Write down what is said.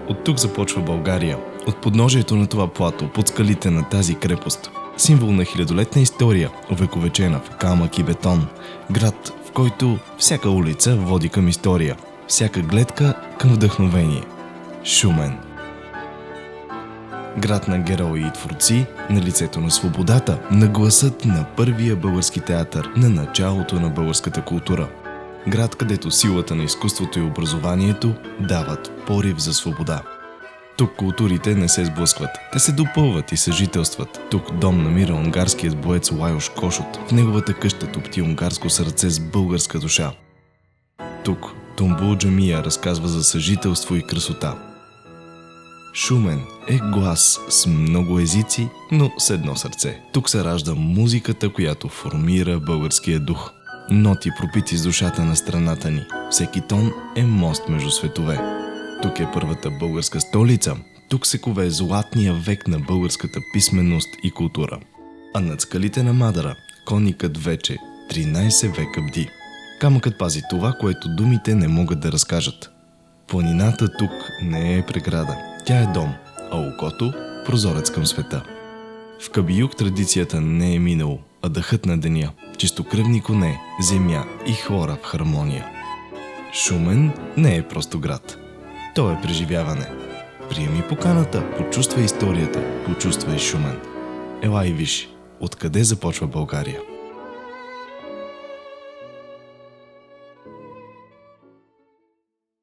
От тук започва България. От подножието на това плато, под скалите на тази крепост. Символ на хилядолетна история, увековечена в камък и бетон. Град, в който всяка улица води към история, всяка гледка към вдъхновение. Шумен. Град на герои и творци, на лицето на свободата, на гласът на първия български театър, на началото на българската култура. Град, където силата на изкуството и образованието дават порив за свобода. Тук културите не се сблъскват, те се допълват и съжителстват. Тук дом намира унгарският боец Лайош Кошут. В неговата къща топти унгарско сърце с българска душа. Тук Тумбул Джамия разказва за съжителство и красота. Шумен е глас с много езици, но с едно сърце. Тук се ражда музиката, която формира българския дух. Ноти пропити с душата на страната ни. Всеки тон е мост между светове. Тук е първата българска столица. Тук се кове златния век на българската писменост и култура. А над скалите на Мадара конникът вече 13 века бди. Камъкът пази това, което думите не могат да разкажат. Планината тук не е преграда. Тя е дом, а окото – прозорец към света. В Кабиюк традицията не е минало, а дъхът на деня. Чистокръвни коне, земя и хора в хармония. Шумен не е просто град. То е преживяване. Приеми поканата, почувствай историята, почувствай Шумен. Ела и виж, откъде започва България.